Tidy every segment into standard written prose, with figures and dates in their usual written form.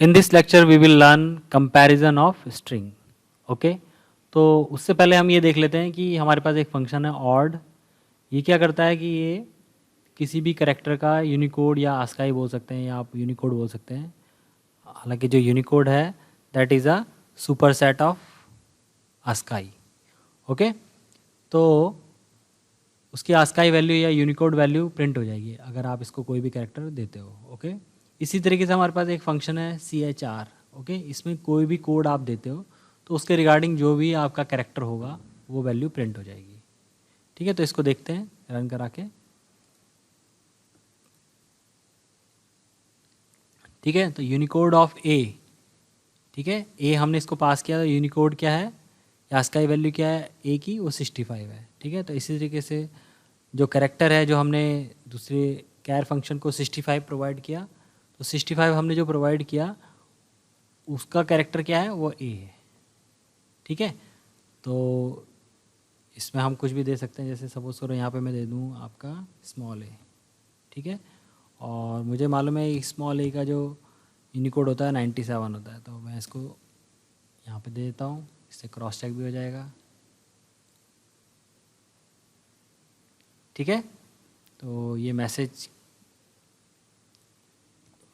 In this lecture we will learn comparison of string. Okay, तो उससे पहले हम ये देख लेते हैं कि हमारे पास एक फंक्शन है ऑड। ये क्या करता है कि ये किसी भी करेक्टर का यूनिकोड या आस्काई बोल सकते हैं या आप यूनिकोड बोल सकते हैं। हालांकि जो यूनिकोड है that is a super set of ASCII. Okay, तो उसकी आस्काई वैल्यू या यूनिकोड वैल्यू प्रिंट हो जाएगी अगर आप इसको कोई भी कैरेक्टर देते हो। ओके, इसी तरीके से हमारे पास एक फंक्शन है CHR। ओके, इसमें कोई भी कोड आप देते हो तो उसके रिगार्डिंग जो भी आपका कैरेक्टर होगा वो वैल्यू प्रिंट हो जाएगी। ठीक है, तो इसको देखते हैं रन करा के। ठीक है, तो यूनिकोड ऑफ ए। ठीक है, ए हमने इसको पास किया, तो यूनिकोड क्या है या आस्काई वैल्यू क्या है ए की, वो 65 है। ठीक है, तो इसी तरीके से जो कैरेक्टर है जो हमने दूसरे कैर फंक्शन को 65 प्रोवाइड किया, तो 65 हमने जो प्रोवाइड किया उसका कैरेक्टर क्या है, वो ए है। ठीक है, तो इसमें हम कुछ भी दे सकते हैं, जैसे सपोज करो यहाँ पे मैं दे दूँ आपका स्मॉल ए। ठीक है, और मुझे मालूम है स्मॉल ए का जो यूनिकोड होता है 97 होता है, तो मैं इसको यहाँ पे दे देता हूँ, इससे क्रॉस चेक भी हो जाएगा। ठीक है, तो ये मैसेज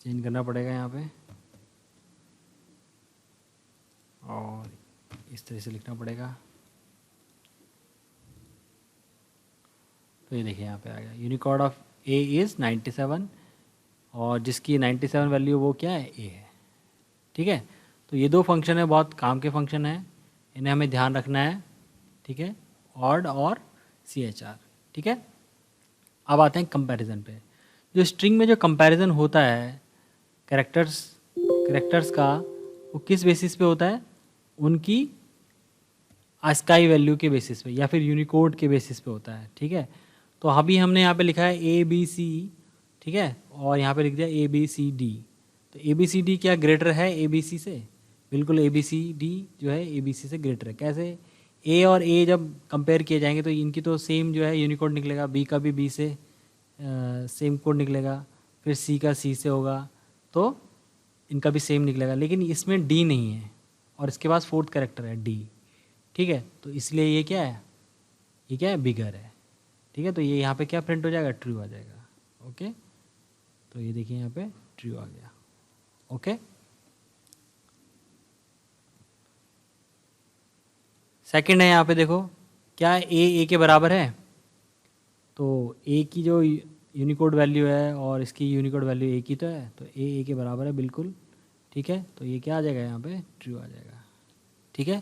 चेंज करना पड़ेगा यहाँ पे और इस तरह से लिखना पड़ेगा। तो ये देखिए यहाँ पे आ गया यूनिकोड ऑफ ए इज़ 97 और जिसकी 97 वैल्यू वो क्या है, ए है। ठीक है, तो ये दो फंक्शन है, बहुत काम के फंक्शन है, इन्हें हमें ध्यान रखना है। ठीक है, ऑड और CHR। ठीक है, अब आते हैं कंपैरिजन पे। जो स्ट्रिंग में जो कंपैरिजन होता है कैरेक्टर्स का, वो किस बेसिस पे होता है, उनकी आस्काई वैल्यू के बेसिस पे या फिर यूनिकोड के बेसिस पे होता है। ठीक है, तो अभी हमने यहाँ पे लिखा है ABC। ठीक है, और यहाँ पे लिख दिया ABCD। तो ABCD क्या ग्रेटर है ABC से? बिल्कुल, ABCD जो है ABC से ग्रेटर है। कैसे? A और A जब कंपेयर किए जाएंगे तो इनकी तो सेम जो है यूनिकोड निकलेगा, B का भी B से सेम कोड निकलेगा, फिर C का C से होगा, तो इनका भी सेम निकलेगा। लेकिन इसमें D नहीं है और इसके पास फोर्थ कैरेक्टर है D। ठीक है, तो इसलिए ये क्या है, ये क्या है, बिगर है। ठीक है, तो ये यहाँ पे क्या प्रिंट हो जाएगा, ट्रू आ जाएगा। ओके, तो ये देखिए यहाँ पे ट्रू आ गया। ओके, सेकंड है यहाँ पे देखो, क्या ए के बराबर है, तो ए की जो यूनिकोड वैल्यू है और इसकी यूनिकोड वैल्यू ए की तो है, तो ए के बराबर है बिल्कुल। ठीक है, तो ये क्या आ जाएगा, यहाँ पे ट्रू आ जाएगा। ठीक है,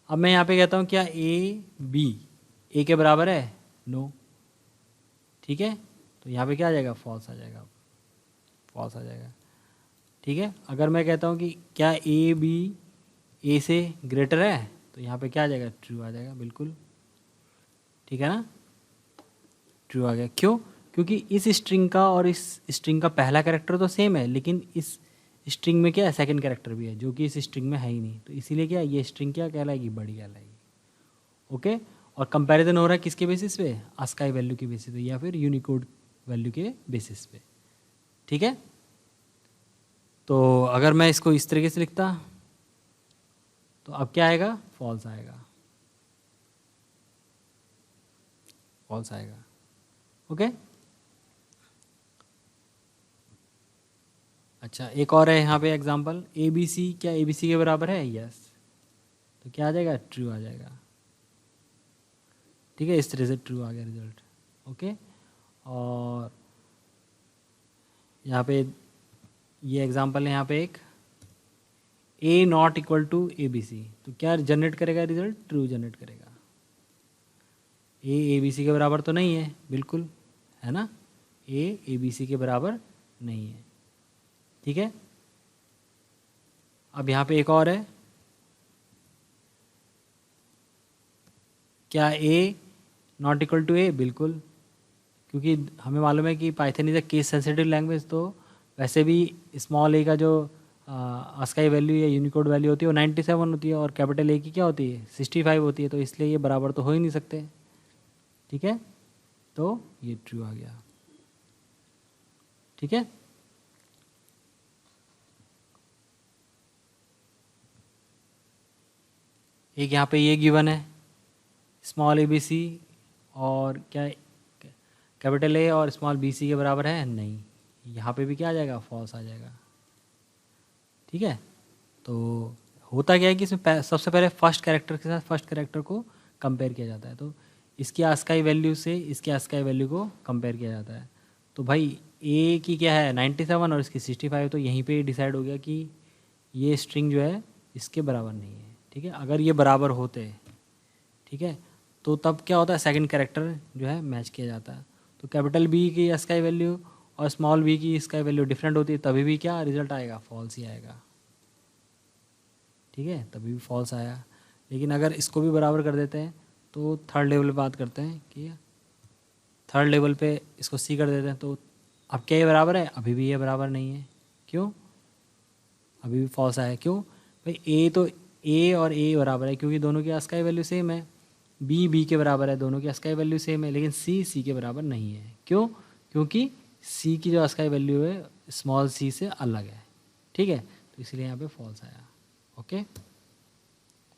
अब मैं यहाँ पे कहता हूँ क्या B ए के बराबर है, नो। ठीक है, तो यहाँ पे क्या आ जाएगा, फॉल्स आ जाएगा, फॉल्स आ जाएगा। ठीक है, अगर मैं कहता हूँ कि क्या B ए से ग्रेटर है, तो यहाँ पे क्या आ जाएगा, ट्रू आ जाएगा बिल्कुल। ठीक है ना, ट्रू आ गया। क्यों? क्योंकि इस स्ट्रिंग का और इस स्ट्रिंग का पहला कैरेक्टर तो सेम है, लेकिन इस स्ट्रिंग में क्या है, सेकंड कैरेक्टर भी है जो कि इस स्ट्रिंग में है ही नहीं, तो इसीलिए क्या ये स्ट्रिंग क्या कहलाएगी, बड़ी कहलाएगी। ओके, और कंपैरिजन हो रहा है किसके बेसिस पे, आस्काई वैल्यू के बेसिस पे या फिर यूनिकोड वैल्यू के बेसिस पे। ठीक है, तो अगर मैं इसको इस तरीके से लिखता तो अब क्या आएगा, फॉल्स आएगा, फॉल्स आएगा। ओके, अच्छा एक और है यहाँ पे एग्जांपल, ABC क्या ABC के बराबर है, यस, तो क्या आ जाएगा, ट्रू आ जाएगा। ठीक है, इस तरह से ट्रू आ गया रिजल्ट। ओके, और यहाँ पे ये एग्जांपल है, यहाँ पे एक A not equal to ABC, तो क्या जनरेट करेगा रिजल्ट, ट्रू जनरेट करेगा। A ABC के बराबर तो नहीं है, बिल्कुल है ना, A ABC के बराबर नहीं है। ठीक है, अब यहाँ पे एक और है, क्या A not equal to A, बिल्कुल, क्योंकि हमें मालूम है कि Python is a case sensitive language, तो वैसे भी स्मॉल ए का जो आस्काई वैल्यू या यूनिकोड वैल्यू होती है वो 97 होती है और कैपिटल ए की क्या होती है, 65 होती है, तो इसलिए ये बराबर तो हो ही नहीं सकते। ठीक है, तो ये ट्रू आ गया। ठीक है, एक यहाँ पे ये गिवन है स्मॉल ए बी सी और क्या कैपिटल ए और स्मॉल बी सी के बराबर है, नहीं। यहाँ पे भी क्या आ जाएगा, फॉल्स आ जाएगा। ठीक है, तो होता क्या है कि इसमें सबसे पहले फर्स्ट कैरेक्टर के साथ फर्स्ट कैरेक्टर को कंपेयर किया जाता है। तो इसकी आस्काई वैल्यू से इसकी आस्काई वैल्यू को कंपेयर किया जाता है। तो भाई ए की क्या है 97 और इसकी 65, तो यहीं पे डिसाइड हो गया कि ये स्ट्रिंग जो है इसके बराबर नहीं है। ठीक है, अगर ये बराबर होते, ठीक है, तो तब क्या होता है, सेकंड कैरेक्टर जो है मैच किया जाता है। तो कैपिटल बी की स्काई वैल्यू और स्मॉल बी की स्काई वैल्यू डिफरेंट होती है, तभी भी क्या रिजल्ट आएगा, फॉल्स ही आएगा। ठीक है, तभी भी फॉल्स आया। लेकिन अगर इसको भी बराबर कर देते हैं तो थर्ड लेवल पे बात करते हैं कि थर्ड लेवल पे इसको सी कर देते हैं, तो अब क्या ये बराबर है, अभी भी ये बराबर नहीं है। क्यों, अभी भी फॉल्स आया। क्यों भाई, ए तो ए और ए बराबर है क्योंकि दोनों की स्काई वैल्यू सेम है, बी बी के बराबर है, दोनों की स्काई वैल्यू सेम है, लेकिन सी सी के बराबर नहीं है। क्यों, क्योंकि सी की जो स्काई वैल्यू है स्मॉल सी से अलग है। ठीक है, तो इसलिए यहाँ पे फॉल्स आया। ओके,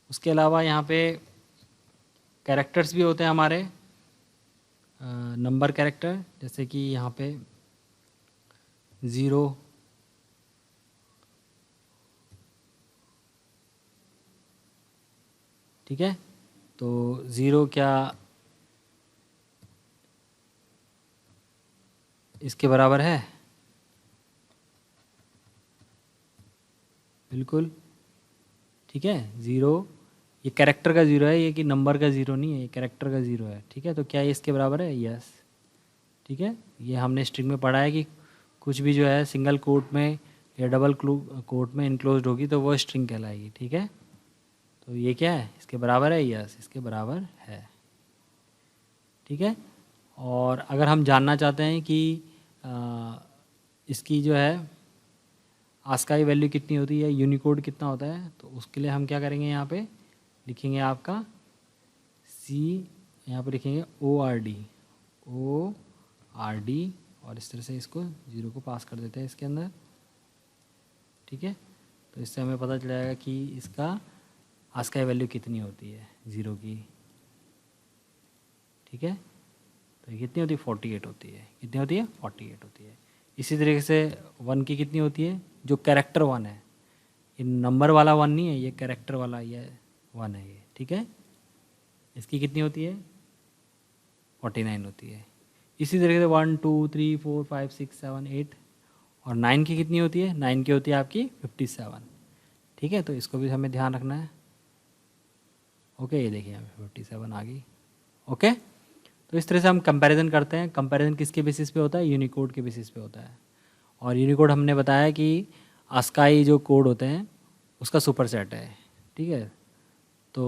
उसके अलावा यहाँ पे कैरेक्टर्स भी होते हैं हमारे, नंबर कैरेक्टर, जैसे कि यहाँ पे 0, ठीक है, तो 0 क्या इसके बराबर है, बिल्कुल। ठीक है, 0 ये कैरेक्टर का 0 है, ये कि नंबर का 0 नहीं है, ये कैरेक्टर का 0 है। ठीक है, तो क्या ये इसके बराबर है, यस। ठीक है, ये हमने स्ट्रिंग में पढ़ा है कि कुछ भी जो है सिंगल कोट में या डबल कोट में इनक्लोज्ड होगी तो वो स्ट्रिंग कहलाएगी। ठीक है, तो ये क्या है, इसके बराबर है, यस इसके बराबर है। ठीक है, और अगर हम जानना चाहते हैं कि इसकी जो है आस्काई वैल्यू कितनी होती है, यूनिकोड कितना होता है, तो उसके लिए हम क्या करेंगे, यहाँ पे लिखेंगे आपका सी, यहाँ पे लिखेंगे ORD और इस तरह से इसको 0 को पास कर देते हैं इसके अंदर। ठीक है, तो इससे हमें पता चल जाएगा कि इसका आस्काई वैल्यू कितनी होती है 0 की। ठीक है, तो ये कितनी होती है, 48 होती है। कितनी होती है, 48 होती है। इसी तरीके से 1 की कितनी होती है, जो कैरेक्टर 1 है, ये नंबर वाला 1 नहीं है, ये कैरेक्टर वाला ये 1 है ये। ठीक है, इसकी कितनी होती है, 49 होती है। इसी तरीके से 1 2 3 4 5 6 7 8 और 9 की कितनी होती है, 9 की होती है आपकी 57। ठीक है, तो इसको भी हमें ध्यान रखना है। ओके, ये देखिए यहाँ पे 57 आ गई। ओके, तो इस तरह से हम कंपैरिजन करते हैं। कंपैरिजन किसके बेसिस पे होता है, यूनिकोड के बेसिस पे होता है। और यूनिकोड हमने बताया कि आस्काई जो कोड होते हैं उसका सुपरसेट है। ठीक है, तो